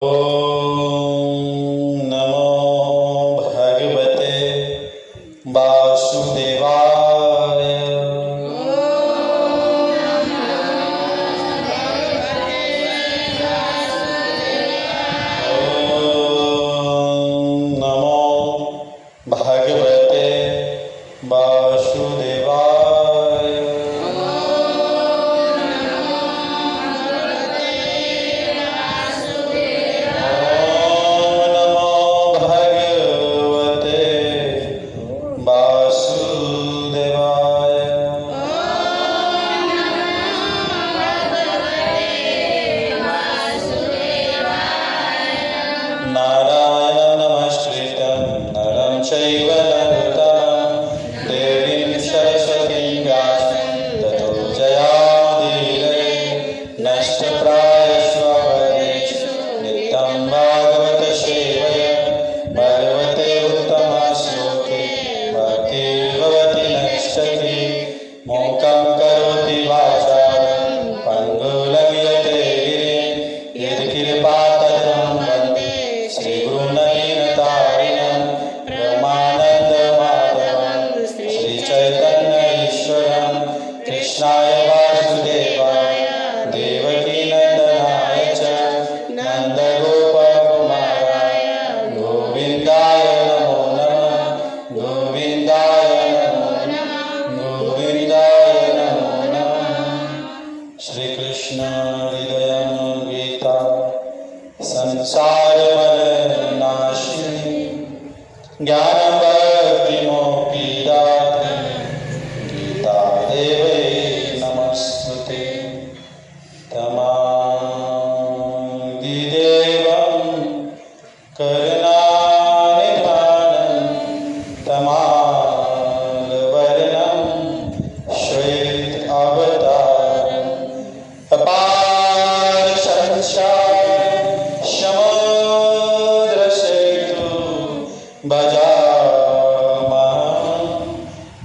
ओम नमो भगवते वासुदेवाय। ओम नमो भगवते वासुदेवाय। नारायणं नमस्कृतं नरं चैव नरोत्तमं देवीं सरस्वतीं व्यासं ततो जयामुदीरये। नष्टप्रायस्वभद्रेषु नित्यं भागवत सेवया भगवते उत्तमश्लोके भक्तिर्भवति नश्यति। मूकं करोति वाचालं पङ्गुलं यतेगिरिं यत्कृपाततं वन्दे श्रीगुरुनलिनतारिणं ब्रह्मानन्दमाधवं श्रीचैतन्य ईश्वरं कृष्णाय वासुदेवाय देवकीनन्दनाय च नन्दगोपकुमाराय गोविन्दाय नमो नमः। गोविन्दाय नमो नमः। गोविन्दाय नमो नमः। श्रीकृष्ण हृदयं गीता संसारमरनाशिनी ज्ञानभक्तिमोक्षदात्री गीता देवी नमस्तुते। तमादिदेवं करुणानिधानं तमालवर्णं श्वेत अवतारम् अपार संसार समुद्रसेतु भजामहं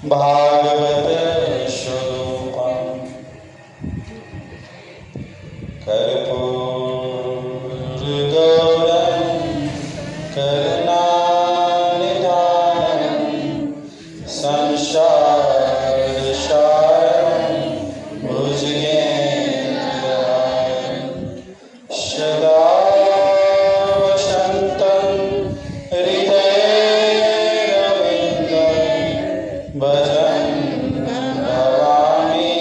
भागवत स्वरूपम्। कर्पूरगौरं करुणानिधानं संसारसारं भुजगेन्द्रहारं सदा वसन्तं हृदयेरविन्दं भजन् भवामि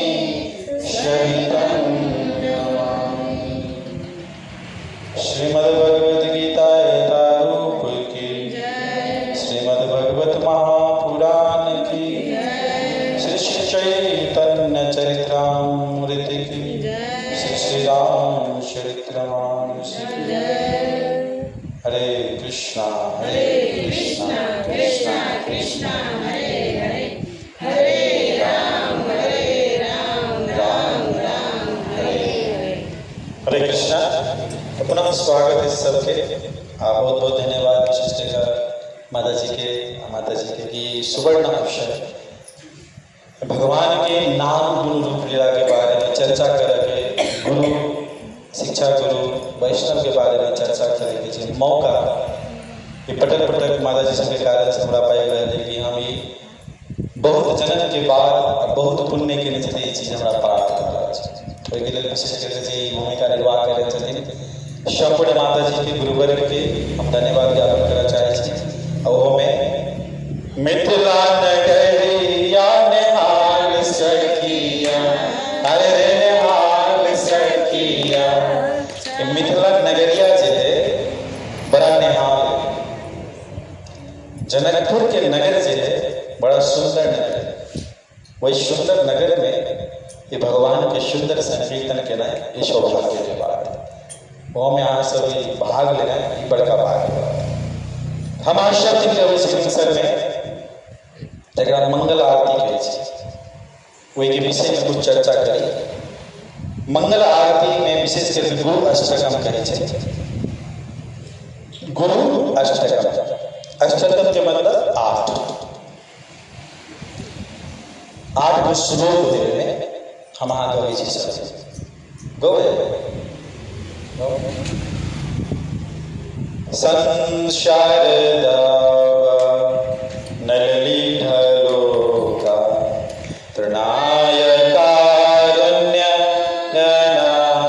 सहितं नमामि। श्रीमद्भगवद्गीता यथारूप की, श्रीमद्भगवत महापुराण की, श्री चैतन्य चरितामृत की, श्री राम चरितमानस की। हरे कृष्णा कृष्णा कृष्णा हरे हरे, हरे राम राम राम हरे हरे। हरे कृष्णा। तो पुनः स्वागत है सबके। बहुत बहुत धन्यवाद विशिष्टकर माता जी के की सुवर्ण अवसर भगवान के नाम गुरु रूप लीला के बारे में चर्चा करके गुरु शिक्षा गुरु वैष्णव के बारे में चर्चा करेंगे जो मौका ये पटक पटक माता जी के कारण से हमरा पाए गए कि हम ये बहुत जन्म के बाद बहुत पुण्य के लिए ये चीज हमरा प्राप्त कर रहा है। तो के लिए विशेष करके भूमिका निर्वाह करे छथिन संपूर्ण माता जी के गुरुवर्ग के हम धन्यवाद ज्ञापन करना चाहे छी। और में मिथिला नगरिया नेहाल सखिया, अरे रे नेहाल सखिया। मिथिला नगरिया जे है बड़ा नेहाल है। जनकपुर के नगर जे है बड़ा सुंदर नगर है। वही सुंदर नगर में ये भगवान के सुंदर संकीर्तन के ना ये सौभाग्य के बात है। वो में यहाँ सब भाग लेना ये बड़का भाग है। हम आशा थी कि इस अवसर में जगह मंगल आरती कहे वही के विषय में कुछ चर्चा करी। मंगल आरती में विशेष करके गुरु अष्टकम कहे। गुरु अष्टकम, अष्टकम के मतलब 8 को श्लोक देने हम आगे गए छी सब गए संशारदा नलिनीढलोका तृणाय कारुण्य ज्ञानादिनाथम्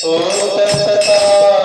ओ तत्सता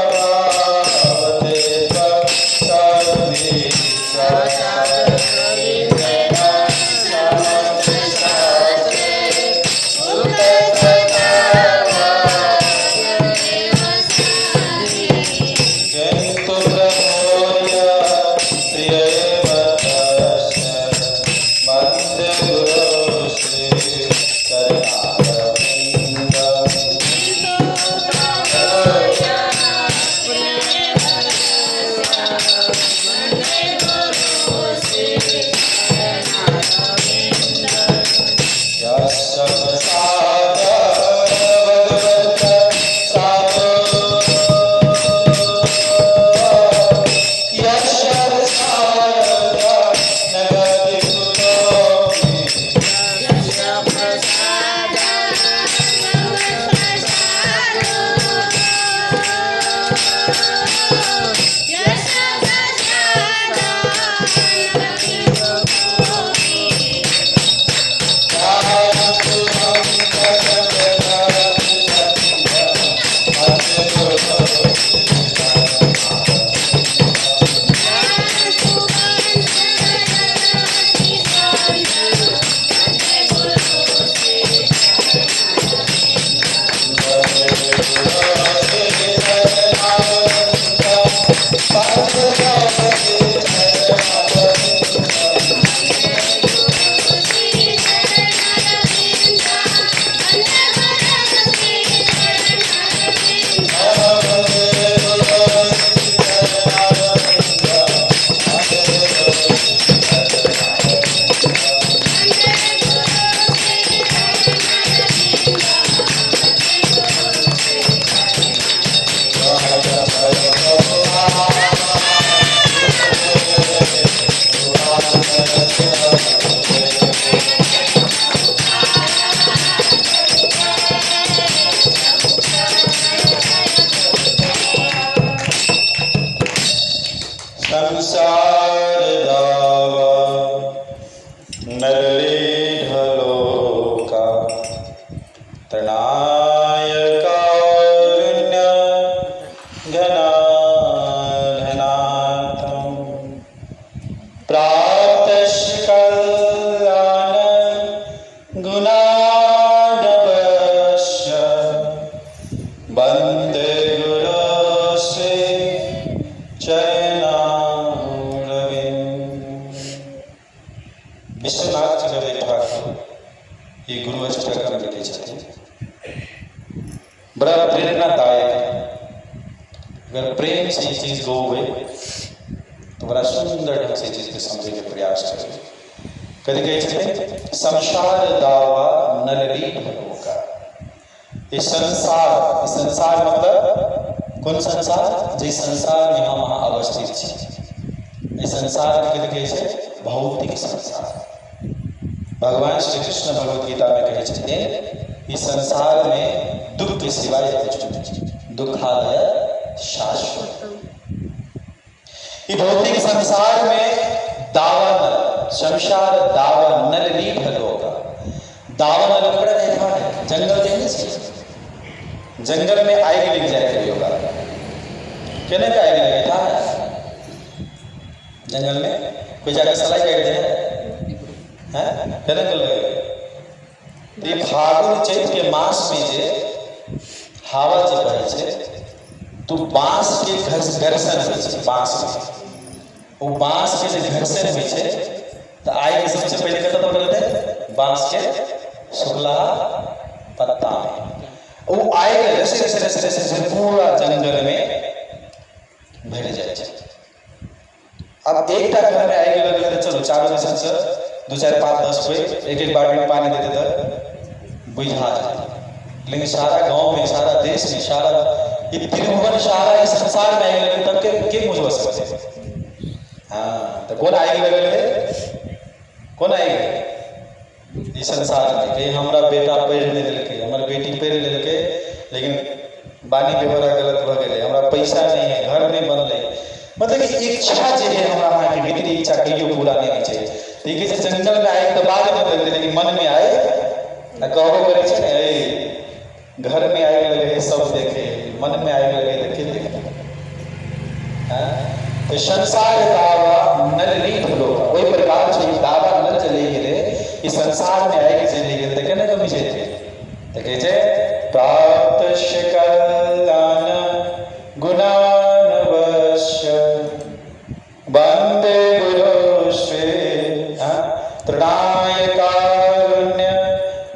तृणाय कारुण्य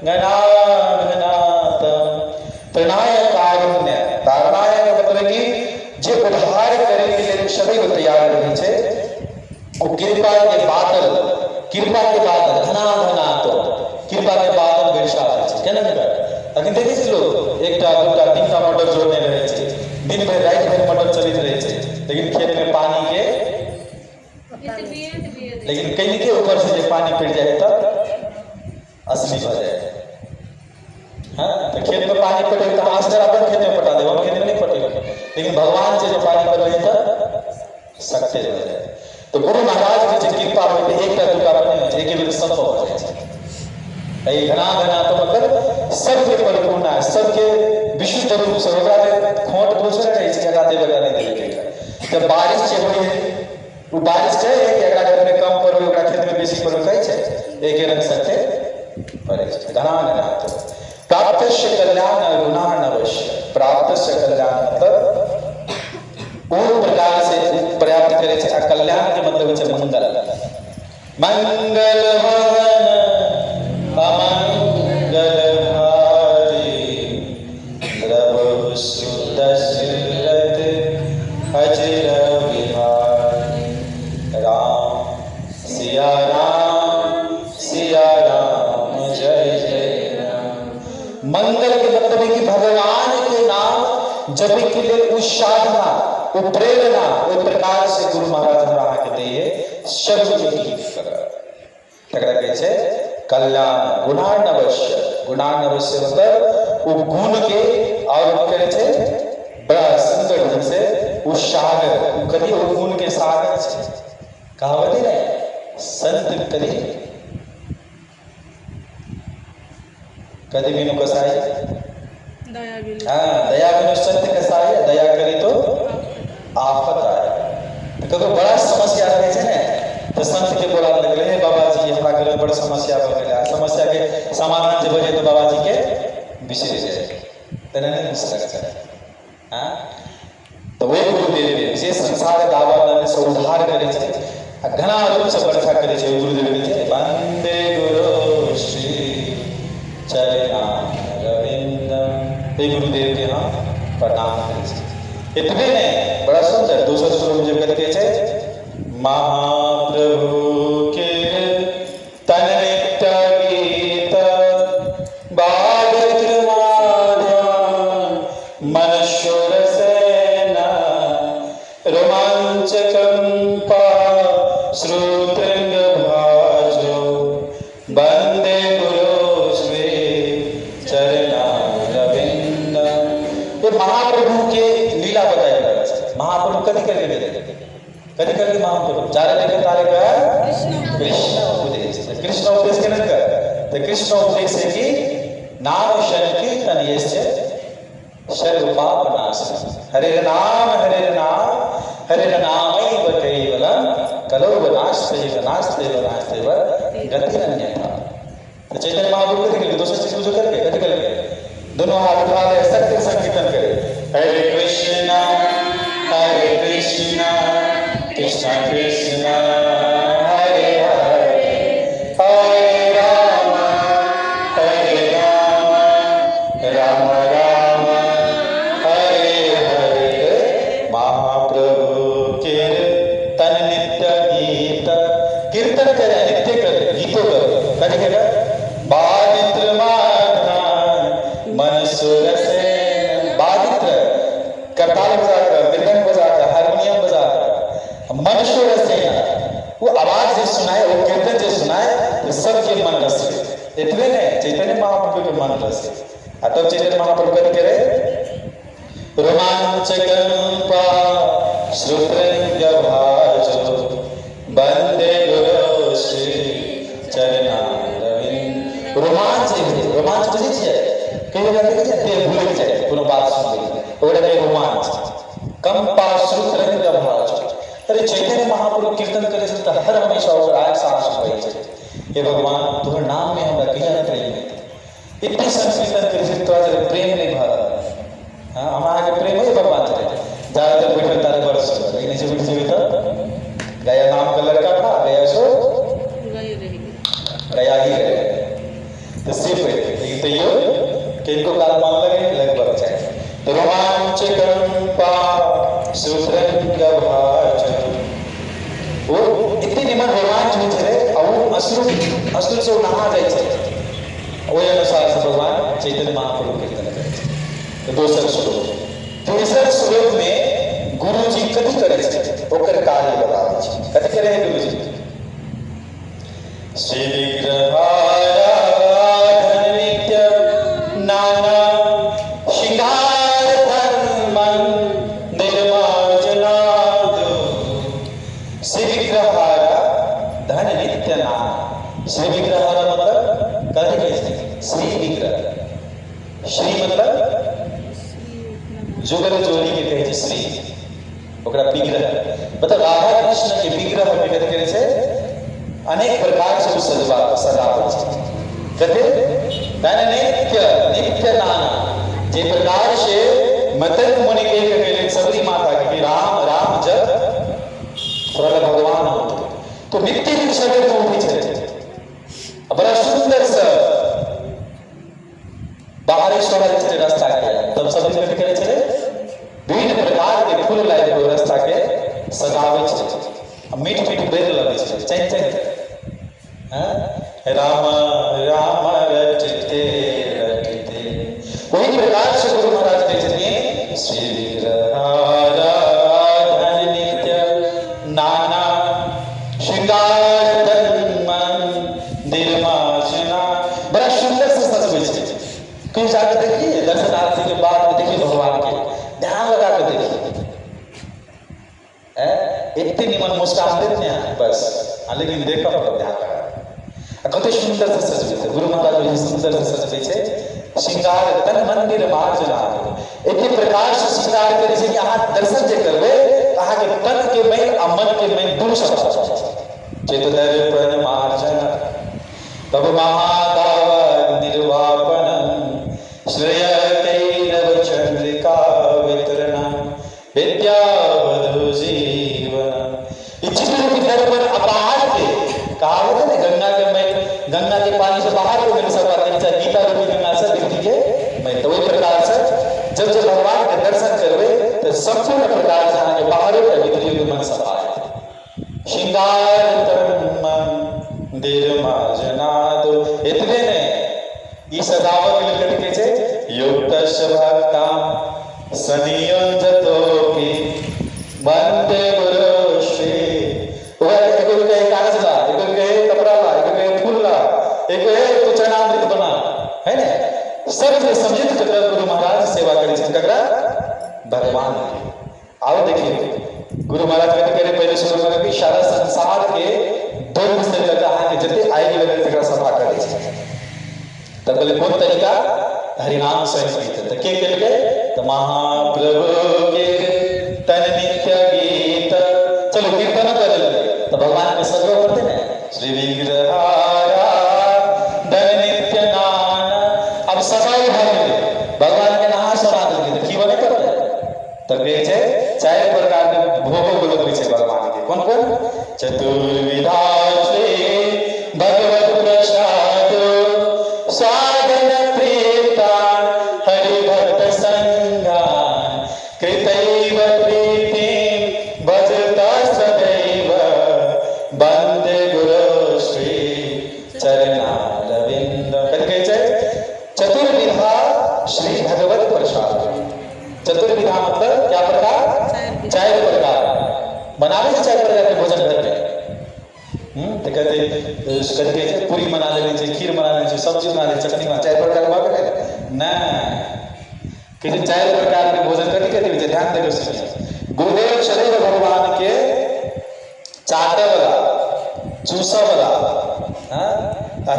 गणा केना अखन देखै छी लोग एकटा दूटा तीनटा मोटर जोड़ने रहै छै, दिन भर रात भर मोटर चलैत रहै छै, लेकिन खेत में पानी के लेकिन कहीं के ऊपर से जे पानी पड़ जाए तब असली हो जाए। हाँ, तो खेत में पानी पटे तो आसर अपन खेत में पटा दे, हम खेत में नहीं पटे, लेकिन भगवान से जो पानी पड़े तो सकते हो जाए। तो गुरु महाराज की कृपा होते एक दूटा बने एक बेर सब हो जाए। घना घना तो मतलब सबके परिपूर्ण है, सबके विशुद्ध रूप से होगा खोट दूसरे रहे छै जगह दे बगा नहीं देके। जब बारिश छै होय वो बारिश छै एक एकरा घर में कम पड़ो एकरा खेत में बेसी पड़ो कहै छै एक रंग सकते पड़े छै। घना घना तो प्राप्तस्य कल्याण गुणाह नवश्य, प्राप्तस्य कल्याण मतलब पूर्ण प्रकार से प्राप्त करे छै। कल्याण के मतलब है मंगल, मंगल भवन अमंगल हारी प्रभु सुदशरथ अजर बिहारी। राम सिया राम जय जय राम। मंगल के मतलब है कि भगवान के नाम जप के लिए उसाधना वो प्रेरणा वो प्रकार से गुरु महाराज हमरा के दिए शब्द के गीत तकरा कहै छै कल्याण गुणार्णवश्य। गुणार्णवश्य मतलब वो गुण के और करे छै बड़ा सुंदर ढंग से वो सागर कभी वो गुण के सागर छै। कहावत है ना संत कभी कभी बिनु कसाई, दया बिनु संत कसाई, दया करी तो आफत आए। तो बड़ा समस्या रहे छै ना तो संत के बोला लगले हे बाबा जी हमरा घर में बड़ समस्या भ गेल, समस्या के समाधान जे बजे तो बाबा जी के बिसर जाए तना नहीं बिसर सकता। हां तो वे गुरुदेव से संसार दावा से उद्धार करे छै, घना रूप से वर्षा करे छै। गुरुदेव के वंदे गुरु श्री चरणारविंदम, ये गुरुदेव के यहाँ प्रणाम करे छै। इतने नहीं बड़ा सुंदर दूसरा श्लोक जो करके छै महाप्रभु के तन नित्य गीत बागत्र माधव मनशुर सेना रोमांच कंपा श्रोत्रंग भाजो वंदे गुरु श्री चरणारविंद। ये महाप्रभु के लीला बताई जा रहा है। महाप्रभु कभी करके महाप्रभु चारे लेकर तारे का कृष्ण उपदेश, कृष्ण उपदेश के नंतर तो कृष्ण उपदेश है कि नाम संकीर्तन ये से सर्व पाप नाशनम। हरे नाम नामैव केवलम कलो नास्ते गतिरन्यथा। तो चैतन्य महाप्रभु के दूसरे चीज जो करके कथी करके दोनों हाथ उठा ले सत्य संकीर्तन करे हरे कृष्णा कृष्णा कृष्णा हरे हरे हरे राम राम राम हरे हरे। महाप्रभु के तन नित्य गीत कीर्तन करे नित्य करे गीतों करे कभी करे बादित्र माधन मनसुर से बादित्र करताल बजाकर मृदंग बजाकर हारमोनियम बजाकर मनशुर सेना वो आवाज जो सुनाए वो कीर्तन जो सुनाए तो सबके मन रस इतने ने चैतन्य महाप्रभु के मन रस। तब चैतन्य महाप्रभु कथी करे रोमांच कंपा श्रोत्रंग भाजो वंदे गुरु श्री चरणारविंद। रोमांच बुझे छियै कई बार देखे छियै देह भूल जाए कोनो बात सुन ली ओकरा के रोमांच कंपा श्रोत्रंग भाजो। अरे चैतन्य महाप्रभु कीर्तन करे से हर हमेशा और आग सांस बहे छै। हे भगवान तोहर नाम में हमरा कहिया प्रेम है इतनी संकीर्तन करे से तोरा प्रेम नहीं भरा। हां हमारा के प्रेम है भगवान से ज्यादा बैठल तारे बरस लेकिन ऐसे बैठ जेबे तो गया नाम का लड़का था गया सो गया ही रहे तो सिर्फ लेकिन तो यो कि इनको काल मान लगे लगभग जाए तो रोमांच कंपा श्रोत्रंग भाजो वो इतनी निमन रोमांच हो छे और असुर से नहा जाए छे ओय अनुसार से भगवान चैतन्य महाप्रभु कीर्तन करे। तो दोसर श्लोक, तेसर श्लोक में गुरु जी कथी करे छे ओकर कार्य बताबै छै। कथी करे है गुरु जी? श्री विग्रहारा धन नित्य नाना श्रृंगार धर्मं निर्मार्जनादो। श्री विग्रहारा धन नित्य नाना। श्री विग्रहारा मतलब कथी कहै छै? श्री विग्रह। श्री मतलब जुगल जोड़ी के कहै छै श्री, ओकरा विग्रह मतलब राधा कृष्ण के विग्रह के कथी कहै छै? अनेक प्रकार से सजावट छै। कथी? धन नित्य नित्य नाना। जे प्रकार से मतन मुनि के कहले सबरी माता के राम राम जप थोड़ा भगवान हो तो नित्य दिन सवेर को उठी छै। बड़ा सुंदर से बाहर छोड़ा छे रास्ता के, तब सब दिन कथी करे छे? विभिन्न प्रकार के फूल लाई के रास्ता के सजावे छे। मीठ मीठ बेर लगे छे चैन चैन। राम राम रटते रटते। वही प्रकार से गुरु महाराज कहते छथिन श्री विग्रहारा धन नित्य नाना श्रृंगार धर्मं निर्मार्जना। बड़ा सुंदर से सजबै छे। कहीं जाकर देखिए दर्शनार्थी के बाद में देखिए भगवान के, ध्यान लगा कर देखिए, इतने निमन मुस्कान देते हैं बस, लेकिन देखा मतलब ध्यान लगा कते सुंदर से सजबै छै गुरु महाराज। जी सुंदर से सजबै छै। श्रृंगार तन मंदिर मार्जना। एके प्रकार से श्रृंगार करे छै कि अहाँ दर्शन जे करबै अहाँ के तन के मैल आ मन के मैल दूर सँ चेत दर्पण मार्जन तब महादाव निर्वापनम श्रेयकैरव चंद्रिका वितरणम विद्यावधु जीवन। चित्र की दर्पण अपार के कहावत है ना, गंगा के पानी से बाहर को मिल सकता है, गीता रूपी गंगा से व्यक्ति के मैं तो वही प्रकार से जब जब भगवान के दर्शन करवे तो संपूर्ण प्रकार से आगे बाहर के भीतरी के मन सफा है। श्रृंगार तन निर्मार्जनादो। इतने ने ई सजावट के लिए कथी छै? युक्तस्य भक्तां सनियोजतोपि वंदे गुरु श्री। वह गुरु के कागज ला, गुरु के कपड़ा ला, गुरु फूल ला, एक तो चरणामृत बना है ना, सब समझित कर गुरु महाराज सेवा करे छन। ककरा? भगवान। आओ देखिए गुरु महाराज कहते करे पहले शुरू में कि सारा संसार के दौड़ से लगा है कि जते आएगी लगे तकरा सफा करे छे। तब बोले कौन तरीका? हरिनाम संकीर्तन। तो के के तो महाप्रभु के तन नित्य गीत। चलो कीर्तन करे लगे तो भगवान के सजो करते ना श्री विग्रहारा धन नित्य नाना। अब सजाई भागे भगवान के नहा सरा देंगे तो की बने कर तब कहे छे 4 प्रकार के भोग बोलत छै भगवान के। कौन कौन? चतुर्विधा श्री भगवत प्रसाद साधन प्रीता हरि भक्त संगान कृतैव प्रीति भजता सदैव वंदे गुरु श्री चरणारविंद। कथी कहै छै? चतुर्विधा श्री भगवत प्रसाद। चतुर्विधा मतलब क्या प्रकार? 4 प्रकार बनावे से 4 प्रकार के भोजन घर में। तो कहते पूरी बना लेने चाहिए, खीर बना लेने चाहिए, सब्जी बना लेने, चटनी बना, 4 प्रकार का करे ना। कहते 4 प्रकार के भोजन कथी कहते हैं? ध्यान देकर सुनिए। गुरुदेव शरीर भगवान के चाटे वाला, चूसा वाला,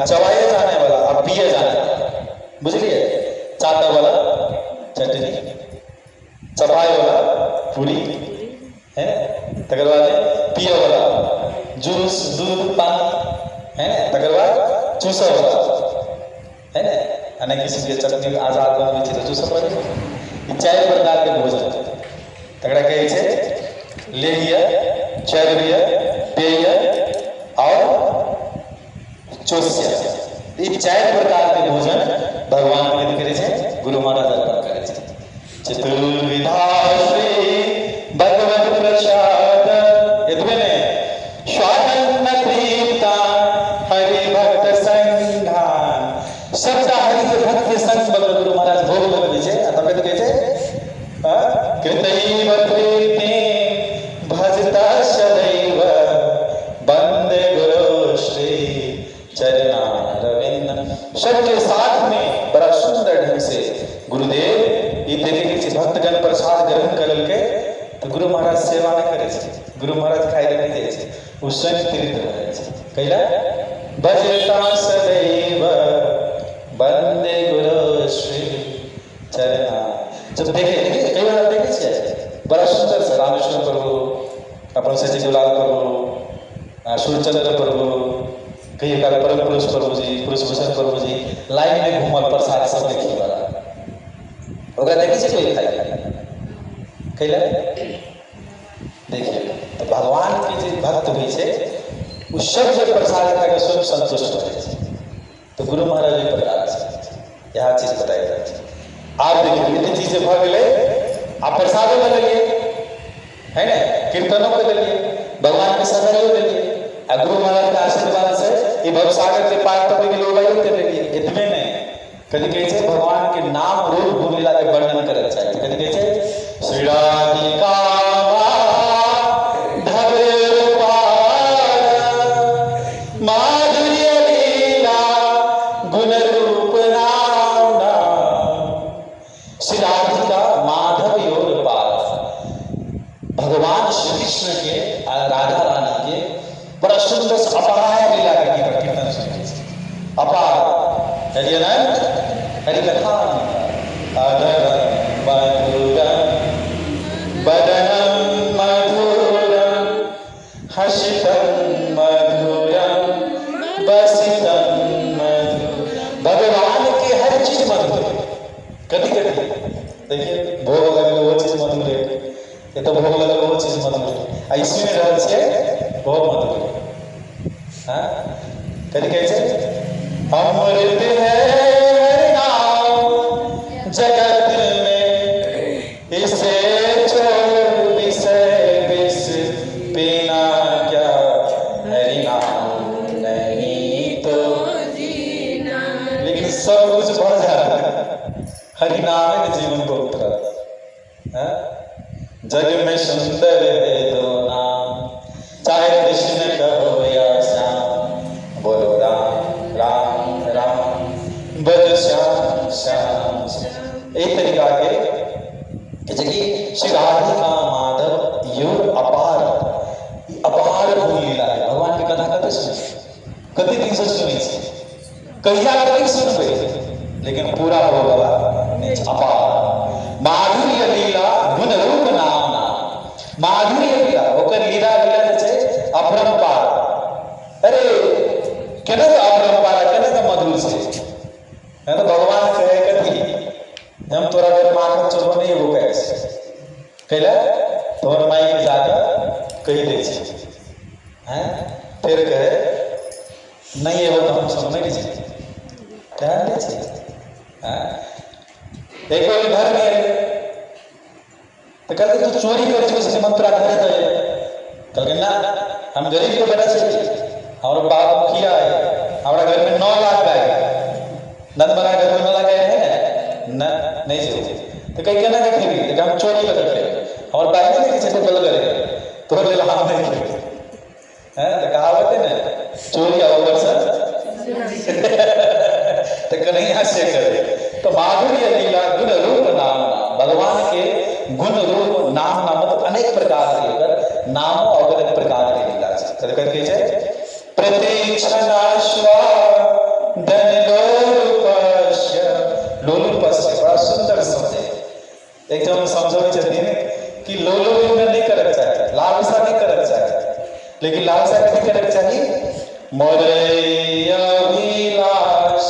चबाए जाने वाला और पिए जाने वाला, बुझलिए? चाटा वाला चटनी, चबाए वाला पूरी है, तकर बाद पिए वाला जूस दूध पानी है, तकर बाद चूसा वाला है ना, अनेक किस्म के चटनी आजाद बनबै छै तो चूसा पड़े। ई 4 प्रकार के भोजन तकरा कहै छै लेह्य, चर्व्य, पेय और चोष्य। ई 4 प्रकार के भोजन भगवान के करे छै, गुरु महाराज अर्पण करे छै। चतुर्विधा श्री भगवत प्रसाद। इतने ने स्वागत प्रीता हरि भक्त संघान। सबका हरि के भक्त संग महाराज सेवा नहीं करे छे, गुरु महाराज खाई नहीं दे छे, वो स्वयं तीर्थ रहे छे। कैला भजता सदैव वंदे गुरु श्री चरणा। जब देखे कई बार देखे छे बड़ा सुंदर से रामेश्वर प्रभु, अपन सची दुलाल प्रभु, सूर्यचंद्र प्रभु, कई बार परम पुरुष प्रभु जी, पुरुष भूषण प्रभु जी लाइन में घूमल प्रसाद सब देखी वाला ओकरा देखी छे कोई खाई कैला देखिए। तो भगवान के जे भक्त हुई छे उ सब जे प्रसाद खा के स्वयं संतुष्ट रहे छे। तो गुरु महाराज भी प्रकार छे यह चीज बताई जाती है। आप देखिए ये चीजें भ गेले, आप प्रसादो ले लिए है ना, कीर्तनों के लिए भगवान के सगाइयो ले लिए, गुरु महाराज के आशीर्वाद से ये भवसागर के पार तक के लोग आयो के लिए। इतने नहीं, कभी कैसे भगवान के नाम रूप भूमिला के वर्णन करना चाहिए। कभी कैसे श्री राधिका माधुर्य लीला गुण रूप नाम श्री राधिका माधव योर पार। भगवान श्री कृष्ण के राधा रानी के बड़ा सुंदर से अपार लीला का कीर्तन सुनिए। अपार चलिए ना हरि कथा अधरम मधुरम बदनम मधुरम हसितम मधुरम बसितम मधुरम। भगवान के हर चीज मधुर है। कभी कभी देखिए भोग लगे वो चीज मधुर है, ये तो भोग लगे वो चीज मधुर है, ऐसी में रह छे बहुत मधुर है। हाँ कभी कैसे अमृत है हरि नाम जगत में, इसे छोड़ विषय विष पीना क्या, हरि नाम नहीं तो जीना। लेकिन सब कुछ बढ़ जाता है, हरि नाम है जीवन को उतरा। जग में सुंदर है दो नाम, चाहे कृष्ण कहो या श्याम, बोलो राम राम राम बज श्याम श्याम श्याम। एक तरीका के श्री राधिका माधव योग अपार अपार भूल लीला है। भगवान की कथा कते सुनी, कते दिन से सुनी छे, कहिया कभी सुनबे, लेकिन पूरा हो गया अपार। माधुर्य लीला गुण रूप नाम ना, माधुर्य लीला ओकर लीला लीला जे छे अपरंपार। अरे केना अपरंपार केना मधुर छे। है तो भगवान कहे कथी हम तोरा घर माखन चोरबो नहीं वो कहे छे, कहला तोर माई के जाकर कही दे छे। हैं फिर कहे नहीं है वो तो हम सुन नहीं छे, क्या नहीं छे। हां एक बार घर में तो कहते तू चोरी कर छे से मंत्रा करे दे, कहले ना हम गरीब के बेटा छे, और बाप मुखिया है, हमारा घर में 9 लाख गाय है, नंदमरा घर में 9 लाख गाय है ना नहीं छे। तो कहीं कहना कि फिर तो हम चोरी कर के और बाहर नहीं छे तो बोल करे तो ले हम नहीं करे हैं। तो कहावत है ना चोरी और से तो कन्हैया से करे। तो माधुर्य लीला गुण रूप नाम ना, भगवान के गुण रूप नाम ना मतलब अनेक प्रकार के नाम और अनेक प्रकार के लीला छे। करके छे प्रतीक्षणाश्वा धन लोलुपस्य, लोलुपस्य बड़ा सुंदर शब्द है। एक जब समझावे छथिन कि लोलुप में नहीं करक चाहिए, लालसा नहीं करक चाहिए, लेकिन लालसा नहीं करक चाहिए मोरे अभिलाष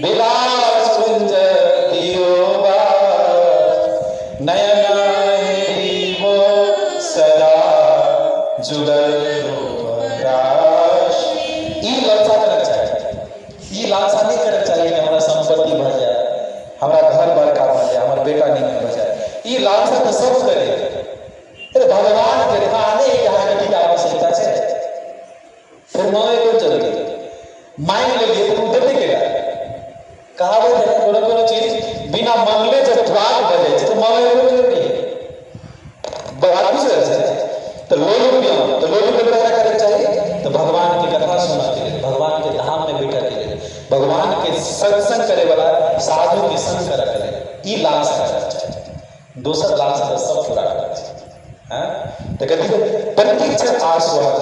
विलास कुंज दियोबा नयन वो सदा जुगल रूपराश। ई लालसा करक चाहिए, ई लालसा नहीं करक चाहिए कि हमारा संपत्ति बढ़ जाए, हमारा घर बड़का बढ़ जाए, हमारा बेटा नहीं बढ़ जाए। ई लालसा तो सब करे, अरे भगवान के थाने यहाँ की आवश्यकता है। फिर मांगे कौन जरूरी मांग ले लिए तो उधर नहीं गया। कहावत है कोनो चीज बिना मांगले जब द्वार बजे तो मांगे कौन जरूरी है, बात कुछ है। तो लोग क्या करना चाहिए, तो भगवान की कथा सुनना चाहिए, भगवान के धाम में बैठा चाहिए, भगवान के सत्संग करे वाला साधु के संग करा करे। ई लालसा करना चाहिए, दोसर लालसा सब पूरा करना चाहिए। तो कहते प्रतीक्षण आस्वाद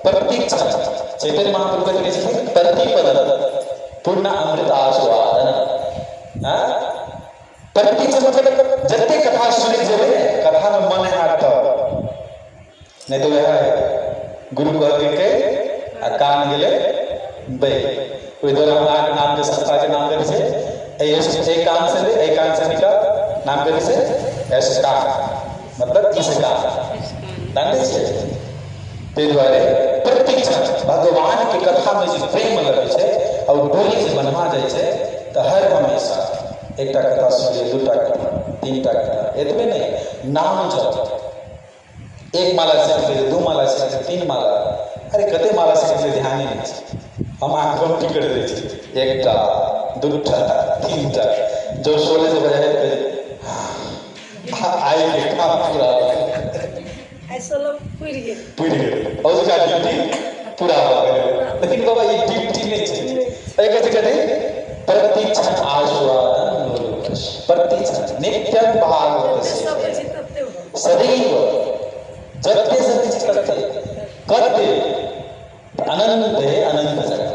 प्रतीक्षण चैतन्य महाप्रभु कहते हैं प्रतिपद पूर्ण अमृत आस्वादन। प्रतीक्षण मतलब जते कथा सुनी जेबे कथा में मन हाथ नहीं तो वह गुरु कह के कान गेले बे कोई दो नाम के संस्था के नाम करे से एक कान से ले एक कान से निकाल नाम करे से ऐसे कान मतलब इस कान दाने से ते द्वारे प्रतीक्षण भगवान की कथा में जो प्रेम लगे छे और डोरी से बनवा जाए छे तो हर हमेशा एकटा कथा सुनिए दूटा कथा तीनटा कथा एतबे नहीं नाम जप एक माला से दो माला से तीन माला अरे कते माला से ध्यान नहीं हम आंखों की कर दे छे एकटा दूटा तीनटा जो 16 से बजाय आई के काम पूरा ऐसा लोग पूरी गए और उसका ड्यूटी पूरा हो गया। लेकिन बाबा ये ड्यूटी नहीं है एक कैसे कहते प्रतीक्षण आस्वादन प्रतीक्षण नित्यं भागवत सदैव जगते सदैव करते करते अनंत है अनंत जगह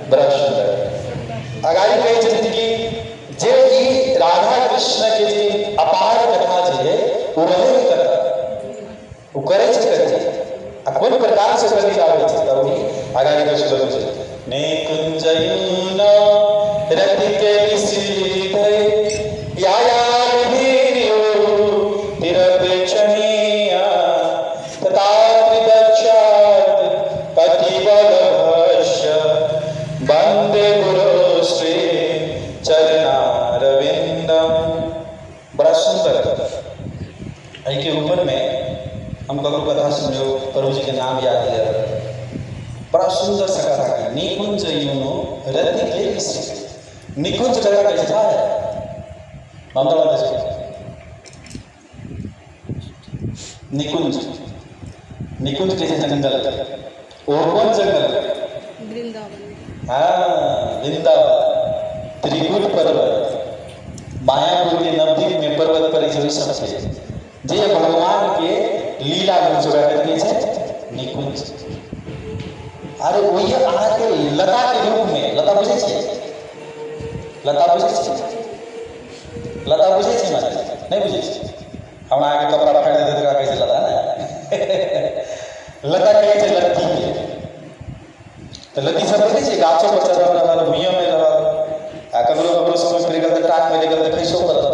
बड़ा सुंदर आगाड़ी कहे छथिन कि जे ई राधा कृष्ण के जे अपार कथा जे वो रहे कथा वो करे छे आ कोन प्रकार से करी आवे छे तब आगाड़ी के श्लोक छे ने कुंजयुना रति के सीधे याया वीर्यो तिरपेक्षणीया तथा त्रिदक्षात पतिवलभस्य वंदे गुरु श्री चरणारविंदम। बड़ा सुंदर आई के ऊपर में हम कभी कथा सुनो प्रभु जी के नाम याद है बड़ा सुंदर सा कथा है निकुंज यूनो रति के किसी निकुंज जगह कैसा है मामला बता निकुंज निकुंज कैसे जंगल और कौन जंगल वृंदावन वृंदावन त्रिकुट पर्वत मायापुर के नवद्वीप में पर्वत पर जो सबसे जे भगवान के लीला में जो करके छे निकुंज अरे वही अहाँ के लता के रूप में लता बुझे छे लता बुझे छे लता बुझे छे माने नहीं बुझे छे हमरा आगे कपड़ा फाड़ दे तो कैसे लता ना लता कहे छे लत्ती के तो लत्ती सब बुझे छे गाछो पर चढ़ल रहल भुइया में रहल आ ककरो ककरो समय पर गल टाट में गल कैसो करत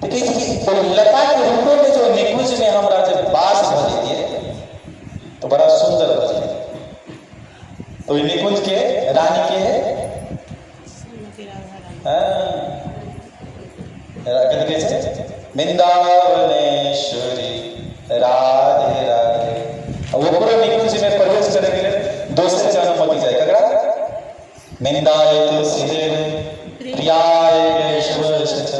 तो कहे छे कि तो लता के रूप में जो निकुंज में हमरा जे बास भ दिए तो बड़ा सुंदर बजे तो निकुंज के रानी के है कहते कैसे वृंदावनेश्वरी राधे राधे वो पूरा निकुंज में प्रवेश करे गेले दोसर से अनुमति जाए ककरा निंदाय तुलसीदेव प्रियाय केशवश्च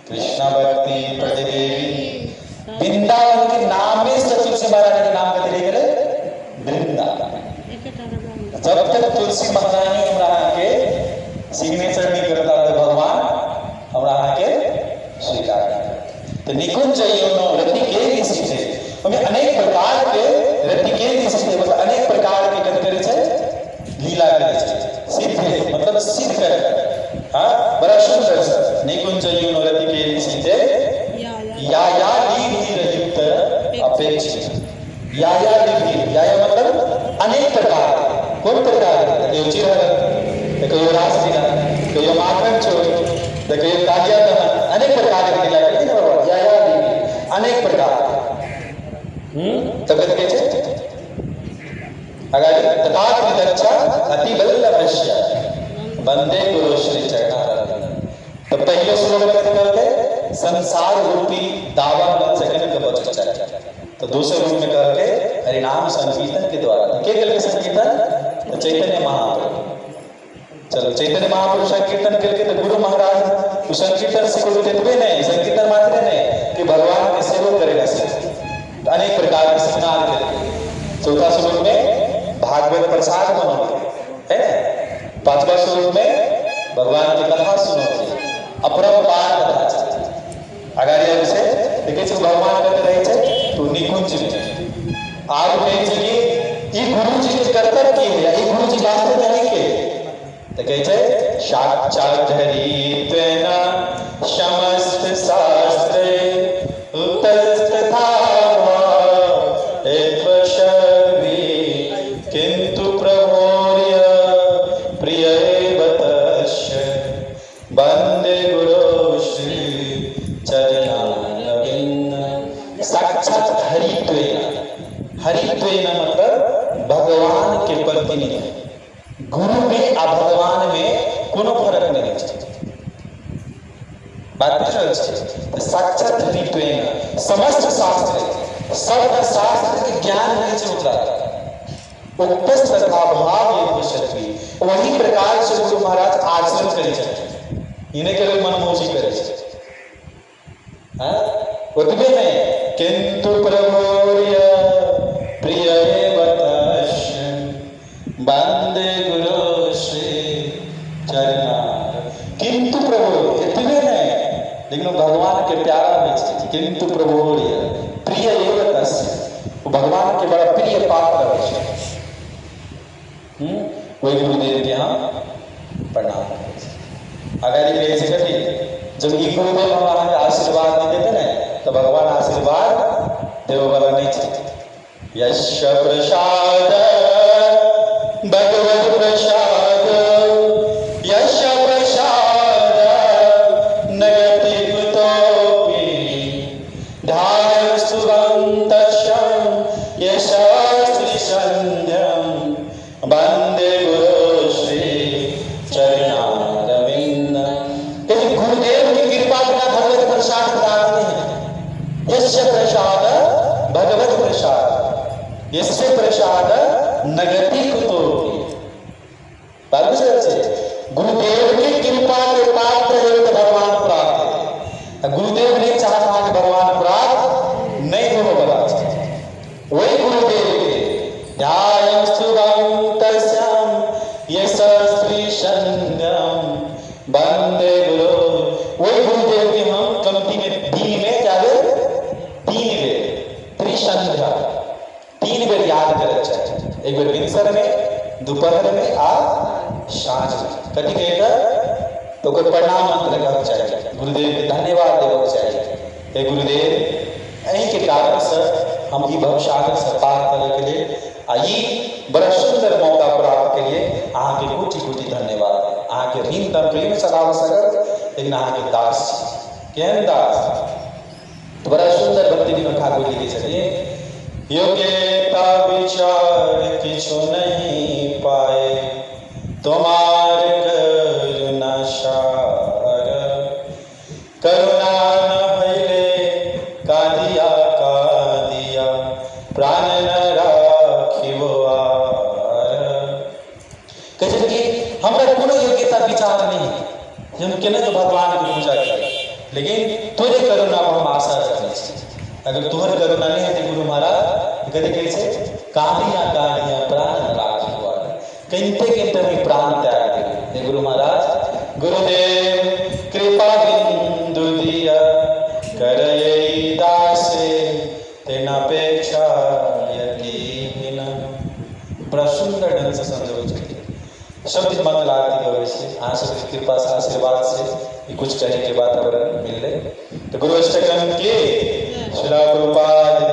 कृष्ण भक्ति प्रतिदेवी वृंदावन के नाम में सचिव से महाराज के नाम कहते रह गए वृंदावन जब तक तुलसी महारानी हमरा के सिग्नेचर नहीं करता तो भगवान हमरा के स्वीकार तो निकुंज योनो रति के किसी से हमें अनेक प्रकार के रति के किसी से मतलब अनेक प्रकार के कथन करे छे लीला करे छे सिद्ध मतलब सिद्ध करे हां बड़ा सुंदर निकुंज योनो रति के किसी से या लीधि रहित अपेक्षित या मतलब अनेक प्रकार कौन प्रकार कयो चिरहर कयो रासलीला कयो माखन चोर कयो कालिया दहन अनेक प्रकार के लीला करती है भगवान या अनेक प्रकार तब कहते छे अगर तथा त्रिदक्षा अति वल्लभस्य वंदे गुरु श्री चरणारविंदम। तो पहले श्लोक में कहते संसार रूपी दावा न जगन के बचत तो दूसरे रूप में कहते हरिनाम संकीर्तन के द्वारा के के संकीर्तन तो चैतन्य महाप्रभु चलो चैतन्य महाप्रभु संकीर्तन करके तो गुरु महाराज उस संकीर्तन से कोई देते नहीं संकीर्तन मात्र नहीं कि भगवान के सेवा करेगा तो अनेक प्रकार के श्रृंगार करके चौथा श्लोक में भागवत प्रसाद मनोगे है पांचवा श्लोक में भगवान की कथा सुनोगे अपरंपार कथा आगाड़ी से तो कहै छै भगवान कतऽ रहै छै तो निकुंज में। आब कहै छै कि ई गुरुजी के कर्तव्य की है, ई गुरुजी वास्ते नहीं के तो कहै छै साक्षात हरित्वेन समस्त शास्त्रे उतस्तथा किंतु प्रभोर्य प्रिय तस्य वंदे गुरु श्री चरणारविंद। साक्षात हरित्वेन, हरित्वेन मतलब भगवान के प्रतिनिधि। गुरु में आ भगवान में कोनो फर्क नहीं है। बात बुझ रहल छै। साक्षात हरित्वेन समस्त शास्त्र, सब शास्त्र के ज्ञान नहीं छै ओकरा। उपस्थ तथा भाव ये विषय वही प्रकार से गुरु महाराज आचरण करे छथिन। इन्हें के लोग मनमोजी करे छथिन। हां ओतबे नहीं किंतु प्रभोर्य प्रिय तस्य वंदे गुरु श्री चरणार। किंतु प्रभु इतने नहीं लेकिन भगवान के प्यारा भी छै। किंतु प्रभोर्य प्रिय तस्य, भगवान के बड़ा प्रिय पात्र है। वही गुरुदेव के यहाँ प्रणाम। अगर ये कहे कथी जब ये गुरुदेव हमारा आशीर्वाद नहीं देते ना तो भगवान आशीर्वाद देव वाला नहीं चाहिए। यश प्रसाद भगवत प्रसाद, यश प्रसाद नगति कुतोपि धाय सुगंधशं यश श्रीसंध्यं वंदे गुरु श्री चरणारविंद। गुरुदेव की कृपा बिना भगवत प्रसाद प्राप्त नहीं है। यस्य प्रसाद भगवत प्रसाद, यस्य प्रसाद नगति कुतोपि। गुरुदेव की कृपा के पात्र है तो भगवान प्राप्त है। गुरुदेव नहीं चाहता कि भगवान प्राप्त नहीं हो बड़ा। वही गुरुदेव के ध्यान सुगंधश्याम यशस्त्रीशन्यम वंदे गुरु। वही गुरुदेव के हम कमती में दिन में क्या दे 3 बेर त्रिसंध्या 3 बेर याद करे चाहिए। एक बेर भिनसर में, दोपहर में आ साँझ में। कथी कहेगा तो कोई प्रणाम मंत्र करना चाहिए, गुरुदेव के धन्यवाद देना चाहिए। हे गुरुदेव अहीं के कारण से हम ई भवसागर से पार करे के लिए आई बड़ा सुंदर मौका प्राप्त के लिए अहाँ के कोटि कोटि धन्यवाद। अहाँ के ऋण तम प्रेम सलाम सकर लेकिन अहाँ के दास केहन दास। तो बड़ा सुंदर भक्ति विनोद ठाकुर जी लिखे छथिन योग्यता विचार किछु नहीं पाए तुम्हार करुणा सार। करुणा न भइले का दिया प्राण न राखिबो आर। कहै कि हमरा कोनो योग्यता विचार नहीं है हम केने तो भगवान की पूजा करें, लेकिन तोरे करुणा पर हम आशा रखने छी। अगर तोहर करुणा नहीं है गुरु महाराज कथी कहै छै कालिया प्राण न राखिबो आर। कनिते कनिते में प्राण त्याग दे। हे गुरु महाराज गुरुदेव कृपा बिंदु दिया करयै दासे तेनापेक्षा यदि बिना। बड़ा सुंदर ढंग से समझो शब्द मंगल आरती गवे से अहाँ सबके कृपा से आशीर्वाद से कुछ कहे के वातावरण मिल रहे। तो गुरु अष्टकम के श्री प्रभुपाद की